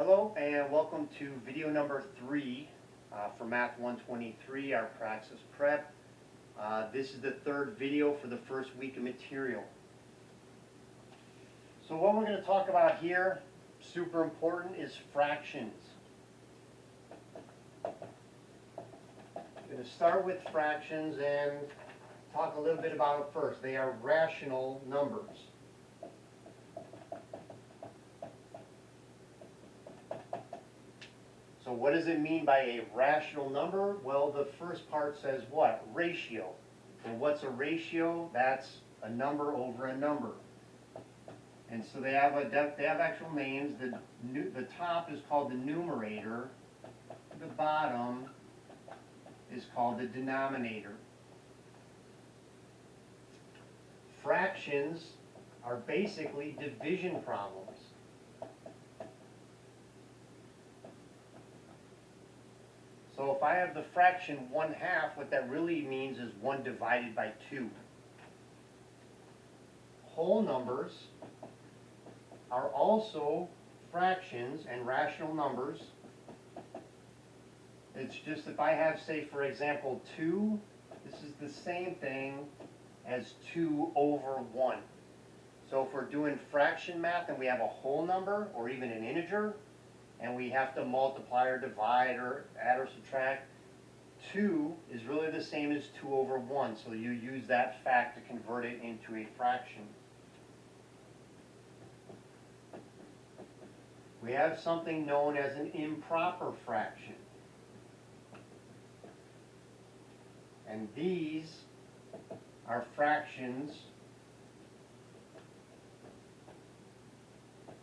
Hello and welcome to video number 3 for Math 123, our Praxis Prep. This is the third video for the first week of material. So what we're going to talk about here, super important, is fractions. I'm going to start with fractions and talk a little bit about it first. They are rational numbers. So what does it mean by a rational number? Well, the first part says what? Ratio. And what's a ratio? That's a number over a number. And so they have actual names. The top is called the numerator. The bottom is called the denominator. Fractions are basically division problems. So if I have the fraction 1/2, what that really means is 1 divided by 2. Whole numbers are also fractions and rational numbers. It's just if I have, say, for example, 2, this is the same thing as 2 over 1. So if we're doing fraction math and we have a whole number or even an integer, and we have to multiply or divide or add or subtract, 2 is really the same as 2 over 1. So you use that fact to convert it into a fraction. We have something known as an improper fraction. And these are fractions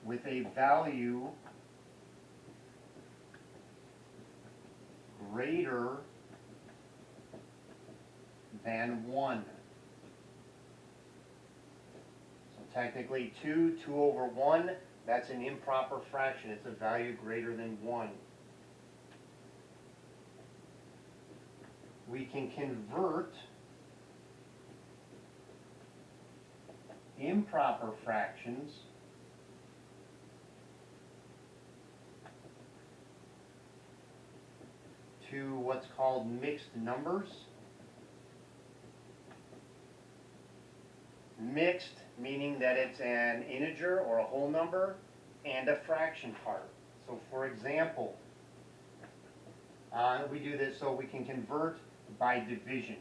with a value greater than 1. So technically 2 over 1, that's an improper fraction. It's a value greater than 1. We can convert improper fractions to what's called mixed numbers. Mixed meaning that it's an integer or a whole number and a fraction part. So for example, we do this so we can convert by division.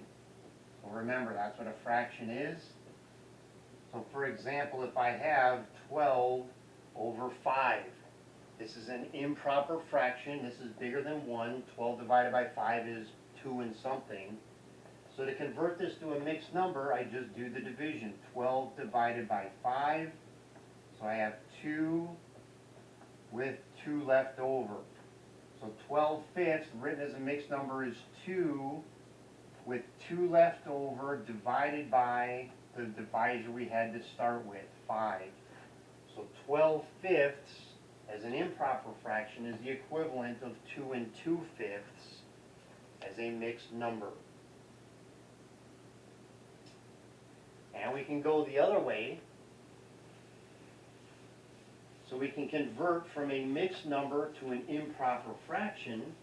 So remember, that's what a fraction is. So for example, if I have 12 over 5, this is an improper fraction. This is bigger than 1. 12 divided by 5 is 2 and something. So to convert this to a mixed number, I just do the division. 12 divided by 5. So I have 2 with 2 left over. So 12/5 written as a mixed number is 2 with 2 left over divided by the divisor we had to start with, 5. So 12/5 as an improper fraction is the equivalent of 2 2/5 as a mixed number. And we can go the other way. So we can convert from a mixed number to an improper fraction.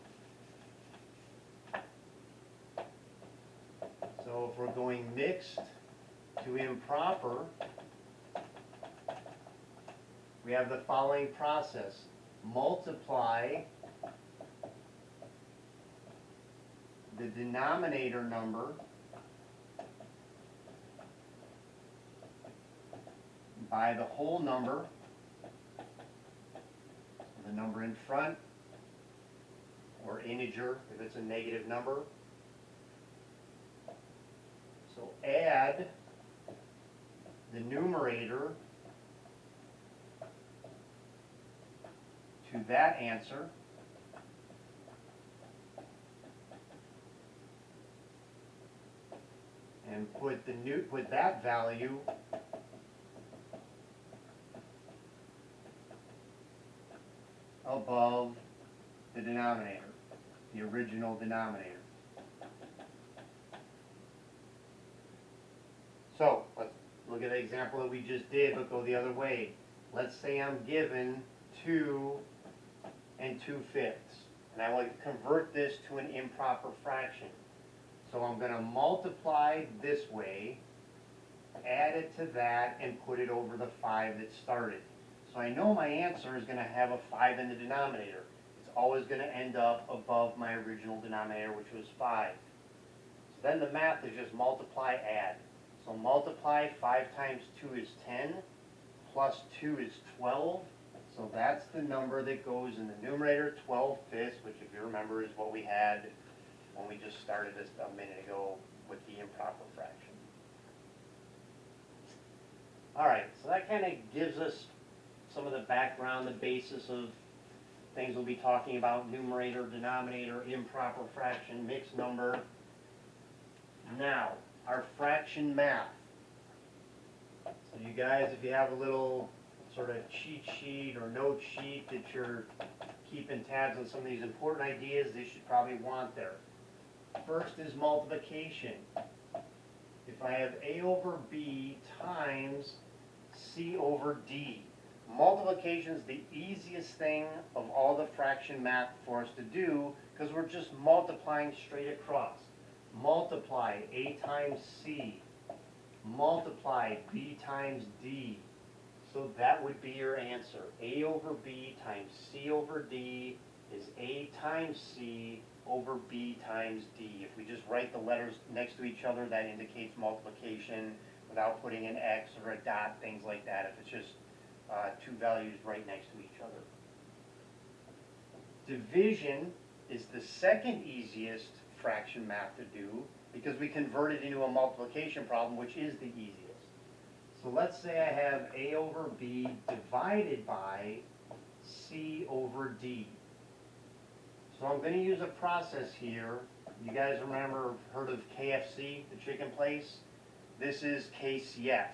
So if we're going mixed to improper, we have the following process. Multiply the denominator number by the whole number, the number in front, or integer if it's a negative number. So add the numerator to that answer, and put that value above the denominator, the original denominator. So let's look at the example that we just did, but go the other way. Let's say I'm given 2 and 2/5. And I want to convert this to an improper fraction. So I'm going to multiply this way, add it to that, and put it over the 5 that started. So I know my answer is going to have a 5 in the denominator. It's always going to end up above my original denominator, which was 5. So then the math is just multiply, add. So multiply 5 times 2 is 10, plus 2 is 12. So that's the number that goes in the numerator, 12/5, which if you remember is what we had when we just started this a minute ago with the improper fraction. All right, so that kind of gives us some of the background, the basis of things we'll be talking about: numerator, denominator, improper fraction, mixed number. Now, our fraction math. So you guys, if you have a little sort of cheat sheet or note sheet that you're keeping tabs on some of these important ideas, they should probably want there. First is multiplication. If I have A over B times C over D. Multiplication is the easiest thing of all the fraction math for us to do because we're just multiplying straight across. Multiply A times C. Multiply B times D. So that would be your answer. A over B times C over D is A times C over B times D. If we just write the letters next to each other, that indicates multiplication without putting an X or a dot, things like that, if it's just two values right next to each other. Division is the second easiest fraction math to do because we convert it into a multiplication problem, which is the easiest. So let's say I have A over B divided by C over D. So I'm going to use a process here. You guys heard of KFC, the chicken place? This is KCF,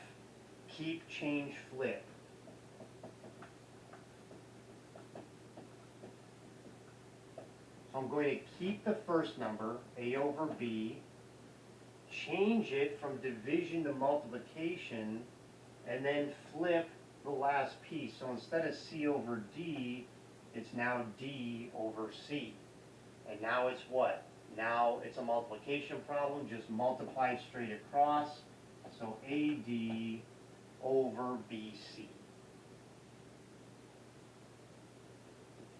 keep, change, flip. So I'm going to keep the first number, A over B, change it from division to multiplication, and then flip the last piece. So instead of C over D, it's now D over C. And now it's what? Now it's a multiplication problem, just multiply straight across. So AD over BC.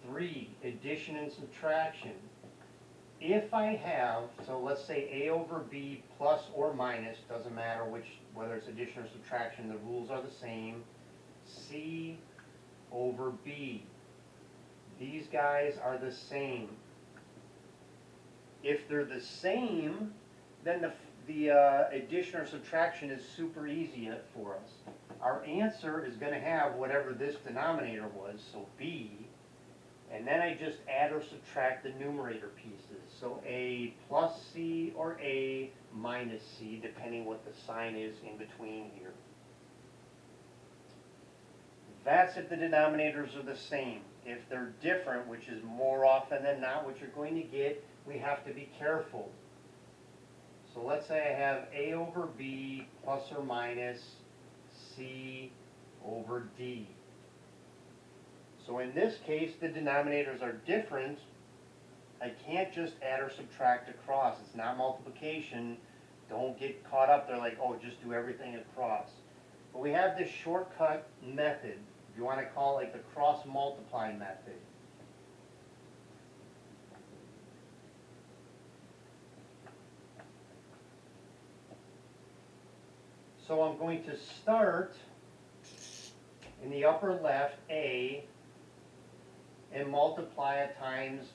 3, addition and subtraction. If I have, so let's say A over B plus or minus, doesn't matter whether it's addition or subtraction, the rules are the same. C over B. These guys are the same. If they're the same, then the addition or subtraction is super easy for us. Our answer is going to have whatever this denominator was, so B, and then I just add or subtract the numerator pieces. So A plus C or A minus C, depending what the sign is in between here. That's if the denominators are the same. If they're different, which is more often than not what you're going to get, we have to be careful. So let's say I have A over B plus or minus C over D. So in this case, the denominators are different. I can't just add or subtract across. It's not multiplication. Don't get caught up there like, oh, just do everything across. But we have this shortcut method, if you want to call it like the cross-multiply method. So I'm going to start in the upper left, A, and multiply it times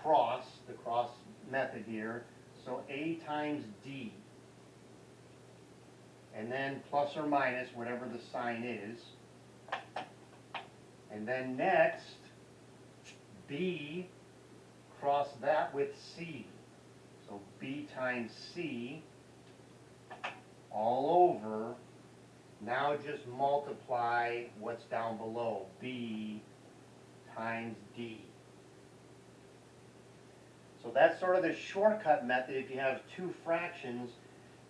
cross, the cross method here. So A times D. And then plus or minus, whatever the sign is. And then next, B, cross that with C. So B times C all over. Now just multiply what's down below, B times D. So that's sort of the shortcut method. If you have two fractions,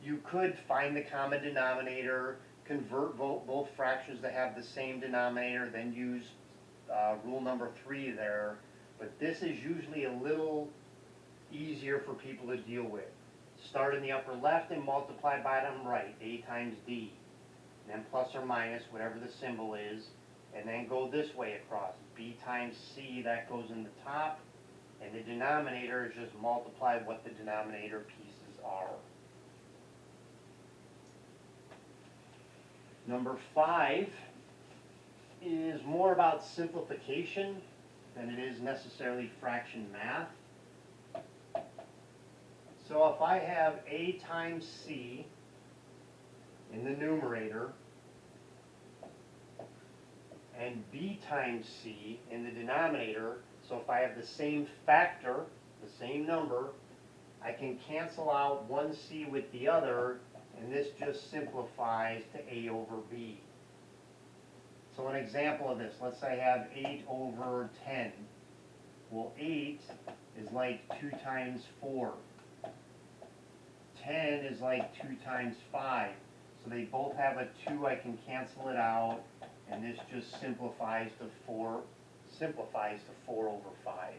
you could find the common denominator, convert both fractions that have the same denominator, then use rule number 3 there But this is usually a little easier for people to deal with. Start in the upper left and multiply bottom right, A times D. And then plus or minus, whatever the symbol is, and then go this way across. B times C, that goes in the top, and the denominator is just multiply what the denominator pieces are. Number 5 is more about simplification than it is necessarily fraction math. So if I have A times C in the numerator and B times C in the denominator, so if I have the same factor, the same number, I can cancel out one C with the other, and this just simplifies to A over B. So an example of this, let's say I have 8 over 10. Well, 8 is like 2 times 4. 10 is like 2 times 5. So they both have a 2, I can cancel it out, and this just simplifies to 4 over 5.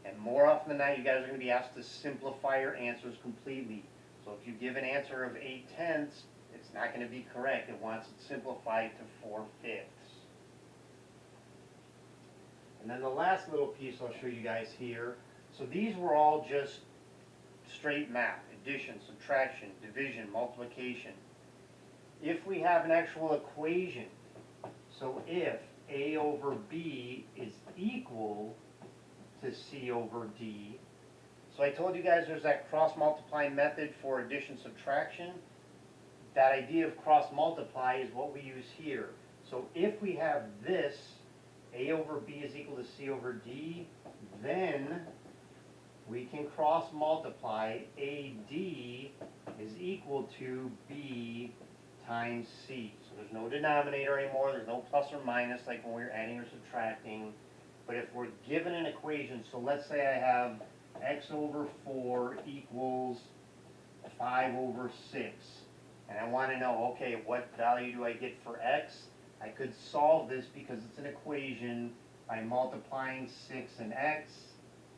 And more often than not, you guys are going to be asked to simplify your answers completely. So if you give an answer of 8/10, it's not going to be correct. It wants it simplified to 4/5. And then the last little piece I'll show you guys here. So these were all just straight math, addition, subtraction, division, multiplication. If we have an actual equation, so if A over B is equal to C over D, so I told you guys there's that cross-multiply method for addition, subtraction. That idea of cross-multiply is what we use here. So if we have this, A over B is equal to C over D, then we can cross-multiply AD is equal to B times C. So there's no denominator anymore, there's no plus or minus like when we're adding or subtracting. But if we're given an equation, so let's say I have x over 4 equals 5 over 6. And I want to know, okay, what value do I get for x? I could solve this because it's an equation by multiplying 6 and x,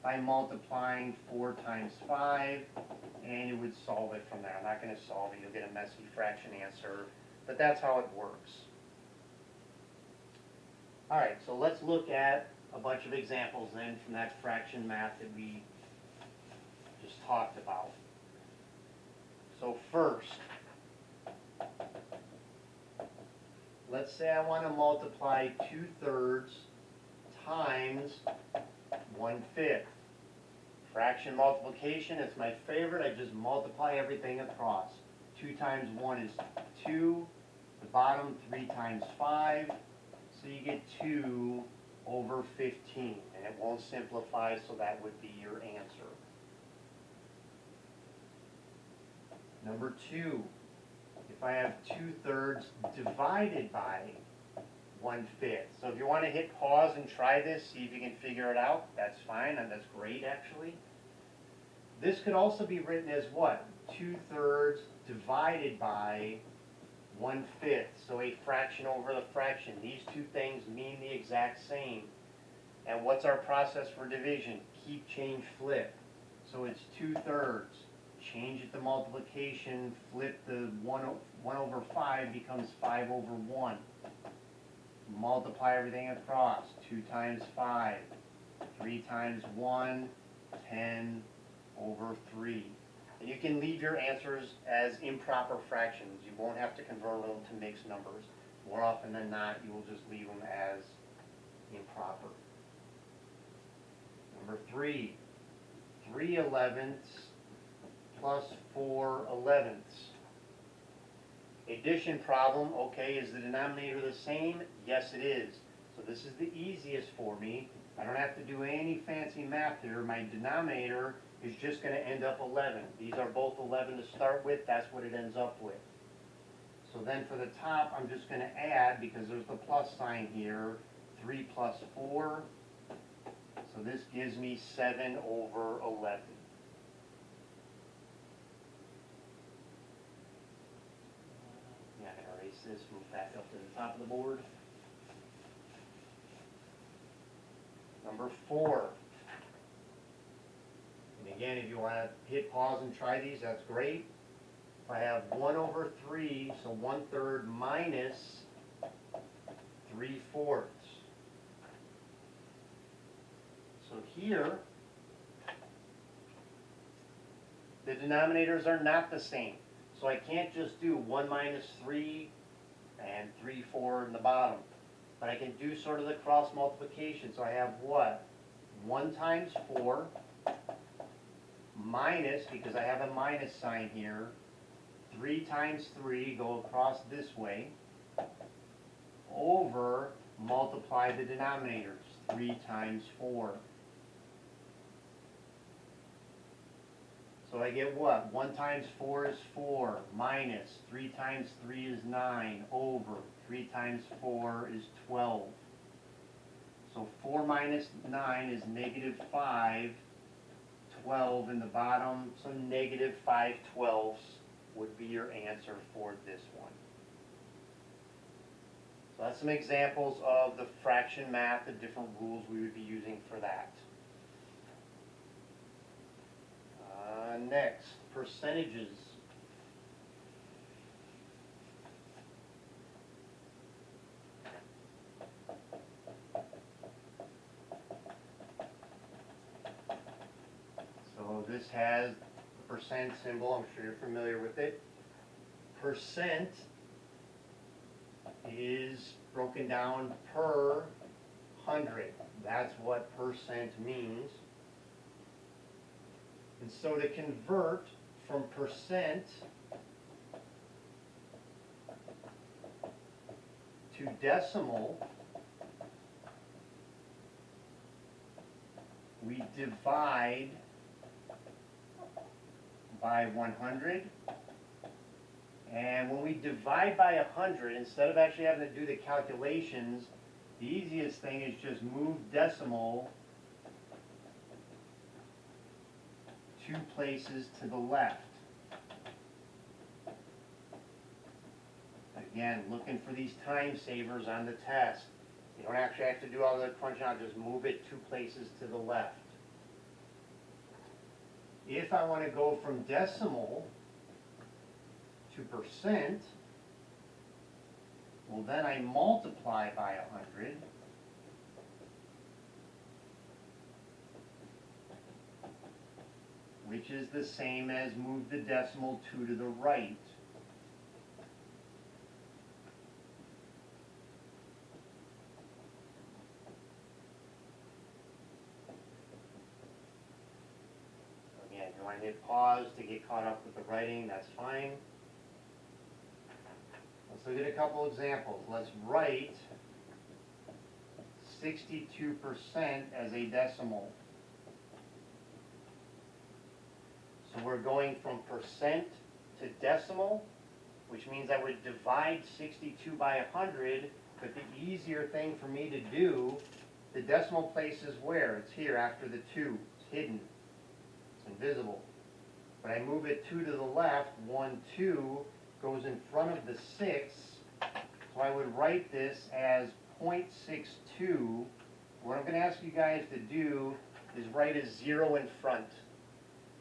by multiplying 4 times 5, and you would solve it from there. I'm not going to solve it, you'll get a messy fraction answer, but that's how it works. Alright, so let's look at a bunch of examples then from that fraction math that we just talked about. So first, let's say I want to multiply 2/3 times 1/5. Fraction multiplication, it's my favorite. I just multiply everything across. 2 times 1 is 2. The bottom, 3 times 5. So you get 2 over 15. And it won't simplify, so that would be your answer. Number 2, if I have 2/3 divided by 1/5. So if you want to hit pause and try this, see if you can figure it out, that's fine, and that's great actually. This could also be written as what? 2/3 divided by 1/5. So a fraction over the fraction. These two things mean the exact same. And what's our process for division? Keep, change, flip. So it's 2/3. Change it to multiplication, flip the 1 over 5 becomes 5 over 1. Multiply everything across. 2 times 5. 3 times 1, 10 over 3. And you can leave your answers as improper fractions. You won't have to convert them to mixed numbers. More often than not, you will just leave them as improper. Number 3, 3/11 plus 4/11. Addition problem, okay, is the denominator the same? Yes, it is. So this is the easiest for me. I don't have to do any fancy math here. My denominator is just going to end up 11. These are both 11 to start with. That's what it ends up with. So then for the top, I'm just going to add, because there's the plus sign here, 3 plus 4. So this gives me 7 over 11. Yeah, I'm going to erase this, move back up to the top of the board. Number 4. And again, if you want to hit pause and try these, that's great. If I have 1 over 3, so 1/3 minus 3/4. So here, the denominators are not the same. So I can't just do 1 minus 3 and 3/4 in the bottom. But I can do sort of the cross multiplication. So I have what? 1 times 4 minus, because I have a minus sign here, 3 times 3, go across this way, over, multiply the denominators, 3 times 4. So I get what? 1 times 4 is 4, minus 3 times 3 is 9, over 3 times 4 is 12. So 4 minus 9 is negative 5, 12 in the bottom, so negative 5/12 would be your answer for this one. So that's some examples of the fraction math, the different rules we would be using for that. Next, percentages. So this has the percent symbol. I'm sure you're familiar with it. Percent is broken down per 100. That's what percent means. And so to convert from percent to decimal, we divide by 100. And when we divide by 100, instead of actually having to do the calculations, the easiest thing is just move decimal 2 places to the left. Again, looking for these time savers on the test. You don't actually have to do all the crunching out, just move it 2 places to the left. If I want to go from decimal to percent, well then I multiply by 100. Which is the same as move the decimal 2 to the right. Again, you want to hit pause to get caught up with the writing, that's fine. Let's look at a couple examples. Let's write 62% as a decimal. So we're going from percent to decimal, which means I would divide 62 by 100, but the easier thing for me to do, the decimal place is where? It's here after the 2. It's hidden. It's invisible. But I move it 2 to the left, 1, 2, goes in front of the 6, so I would write this as 0.62. What I'm going to ask you guys to do is write a 0 in front.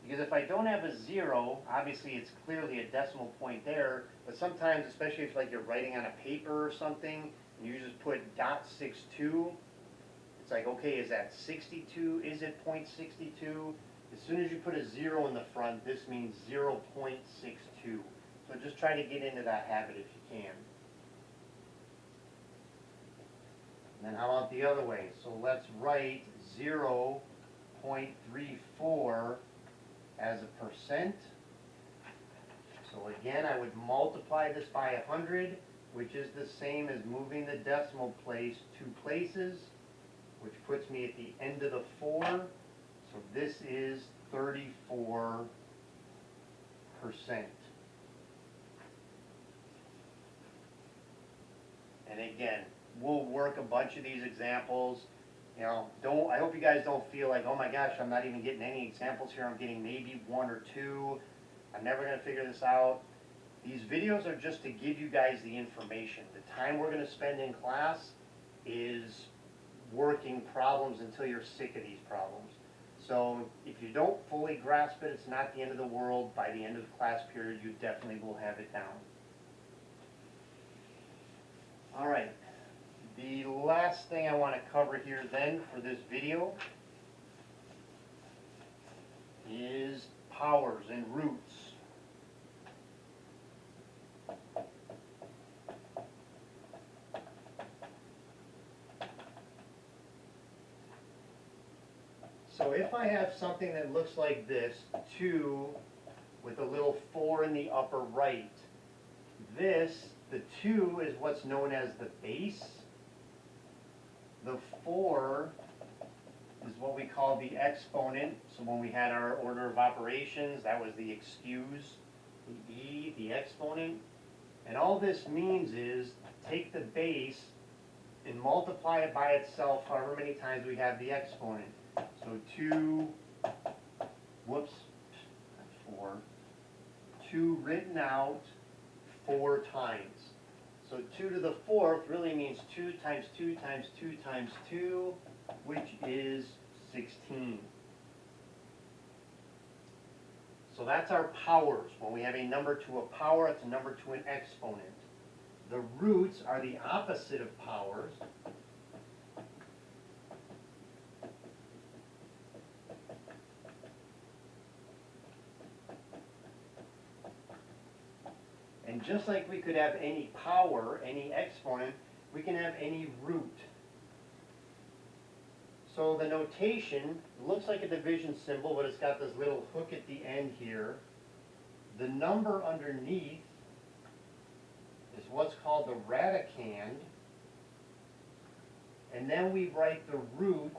Because if I don't have a 0, obviously it's clearly a decimal point there, but sometimes, especially if like you're writing on a paper or something, and you just put .62, it's like, okay, is that 62? Is it 0.62? As soon as you put a 0 in the front, this means 0.62. So just try to get into that habit if you can. And then how about the other way? So let's write 0.34 as a percent. So again, I would multiply this by 100, which is the same as moving the decimal place 2 places, which puts me at the end of the 4. So this is 34%. And again, we'll work a bunch of these examples. You know, I hope you guys don't feel like, oh my gosh, I'm not even getting any examples here. I'm getting maybe 1 or 2. I'm never going to figure this out. These videos are just to give you guys the information. The time we're going to spend in class is working problems until you're sick of these problems. So if you don't fully grasp it, it's not the end of the world. By the end of the class period, you definitely will have it down. All right. The last thing I want to cover here then for this video is powers and roots. So if I have something that looks like this, 2 with a little 4 in the upper right, this, the 2 is what's known as the base. The 4 is what we call the exponent. So when we had our order of operations, that was the excuse, the e, the exponent. And all this means is take the base and multiply it by itself however many times we have the exponent. So 2, whoops, not 4, 2 written out 4 times. So 2 to the 4th really means 2 times 2 times 2 times 2, which is 16. So that's our powers. When we have a number to a power, it's a number to an exponent. The roots are the opposite of powers. And just like we could have any power, any exponent, we can have any root. So the notation looks like a division symbol, but it's got this little hook at the end here. The number underneath is what's called the radicand. And then we write the root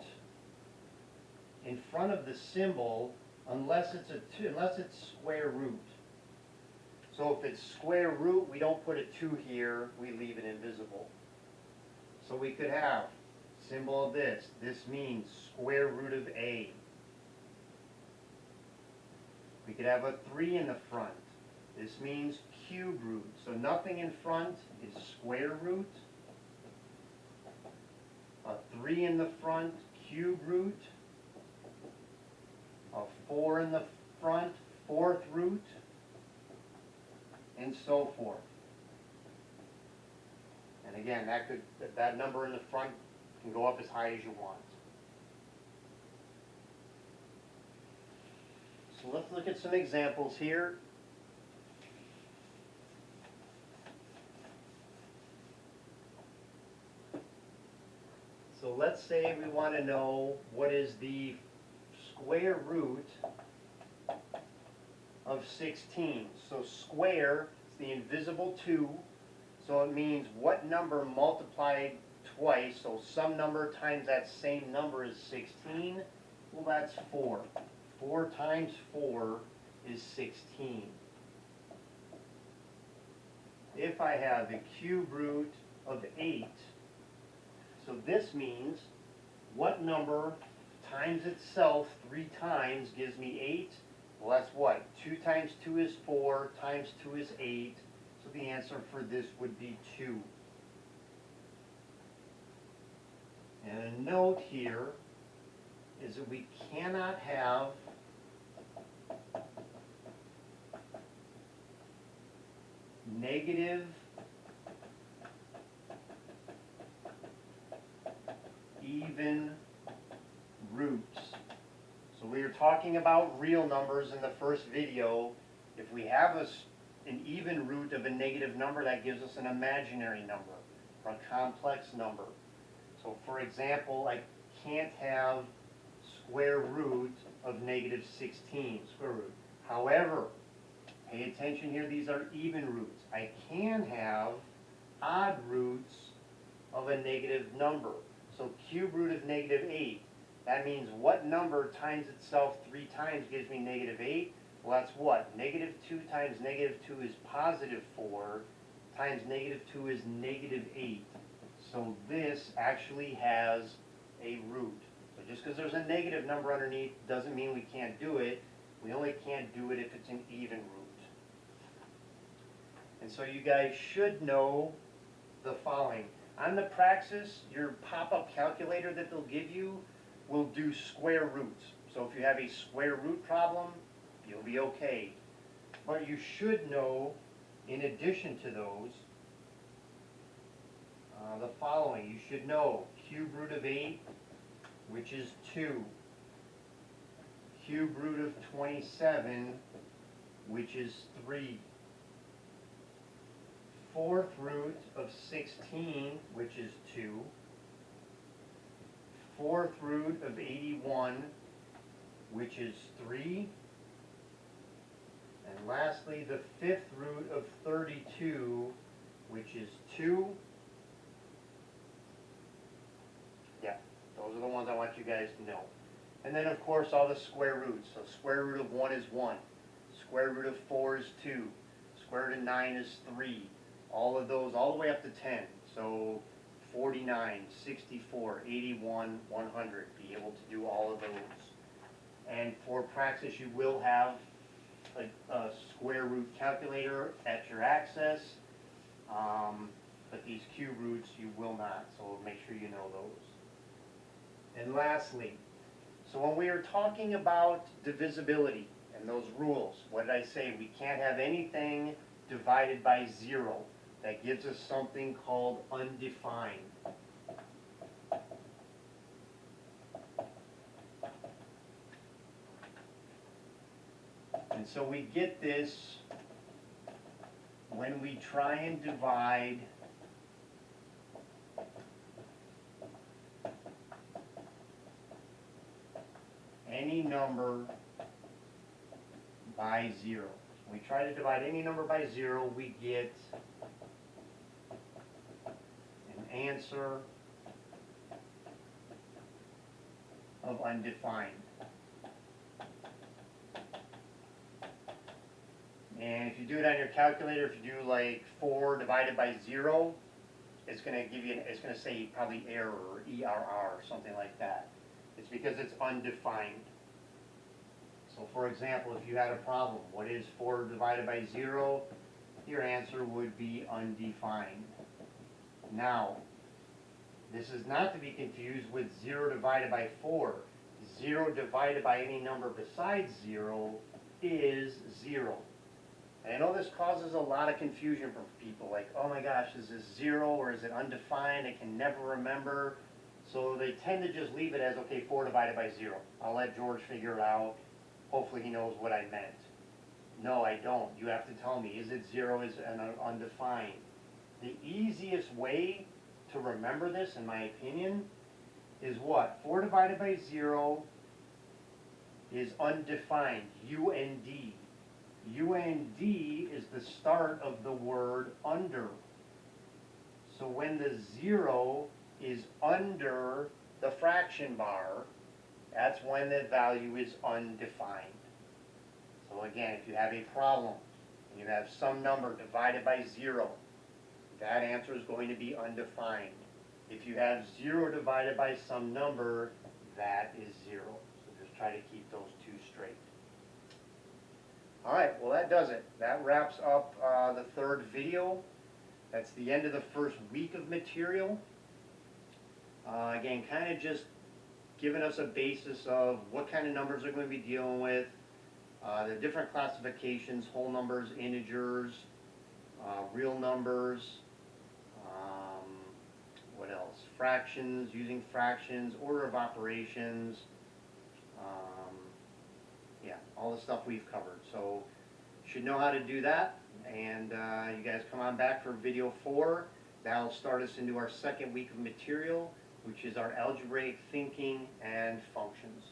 in front of the symbol unless it's square root. So if it's square root, we don't put a 2 here, we leave it invisible. So we could have symbol of this. This means square root of a. We could have a 3 in the front. This means cube root. So nothing in front is square root. A 3 in the front, cube root. A 4 in the front, 4th root. And so forth. And again, that number in the front can go up as high as you want. So let's look at some examples here. So let's say we want to know what is the square root of 16. So square is the invisible 2. So it means what number multiplied twice. So some number times that same number is 16. Well, that's 4. 4 times 4 is 16. If I have the cube root of 8, so this means what number times itself 3 times gives me 8? Well, that's what? 2 times 2 is 4, times 2 is 8. So the answer for this would be 2. And a note here is that we cannot have negative even roots. So we were talking about real numbers in the first video. If we have an even root of a negative number, that gives us an imaginary number, or a complex number. So for example, I can't have square root of negative 16, square root. However, pay attention here, these are even roots. I can have odd roots of a negative number. So cube root of negative 8. That means what number times itself 3 times gives me negative 8? Well, that's what? Negative 2 times negative 2 is positive 4, times negative 2 is negative 8. So this actually has a root. So just because there's a negative number underneath doesn't mean we can't do it. We only can't do it if it's an even root. And so you guys should know the following. On the Praxis, your pop-up calculator that they'll give you will do square roots. So if you have a square root problem, you'll be okay. But you should know, in addition to those, the following. You should know cube root of 8, which is 2. Cube root of 27, which is 3. Fourth root of 16, which is 2. Fourth root of 81, which is 3. And lastly, the fifth root of 32, which is 2. Yeah, those are the ones I want you guys to know. And then, of course, all the square roots. So square root of 1 is 1. Square root of 4 is 2. Square root of 9 is 3. All of those, all the way up to 10. So 49, 64, 81, 100. Be able to do all of those. And for Praxis, you will have a square root calculator at your access. But these cube roots, you will not. So make sure you know those. And lastly, so when we are talking about divisibility and those rules, what did I say? We can't have anything divided by 0. That gives us something called undefined. And so we get this when we try and divide any number by 0. We try to divide any number by 0, we get an answer of undefined. And if you do it on your calculator, if you do like 4 divided by 0, it's going to give you, it's going to say probably error or ERR or something like that. It's because it's undefined. So for example, if you had a problem, what is 4 divided by 0? Your answer would be undefined. Now, this is not to be confused with 0 divided by 4. 0 divided by any number besides 0 is 0. And I know this causes a lot of confusion for people, like, oh my gosh, is this 0 or is it undefined? I can never remember. So they tend to just leave it as, okay, 4 divided by 0. I'll let George figure it out. Hopefully he knows what I meant. No, I don't. You have to tell me, is it 0, is it undefined? The easiest way to remember this, in my opinion, is what? 4 divided by 0 is undefined, U-N-D. U-N-D is the start of the word under. So when the 0 is under the fraction bar, that's when the value is undefined. So again, if you have a problem, and you have some number divided by 0, that answer is going to be undefined. If you have 0 divided by some number, that is 0. So just try to keep those two straight. All right, well that does it. That wraps up the third video. That's the end of the first week of material. Again, kind of just giving us a basis of what kind of numbers we're going to be dealing with, the different classifications, whole numbers, integers, real numbers, what else? Fractions, using fractions, order of operations, yeah, all the stuff we've covered. So you should know how to do that, and you guys come on back for video 4. That'll start us into our second week of material, which is our algebraic thinking and functions.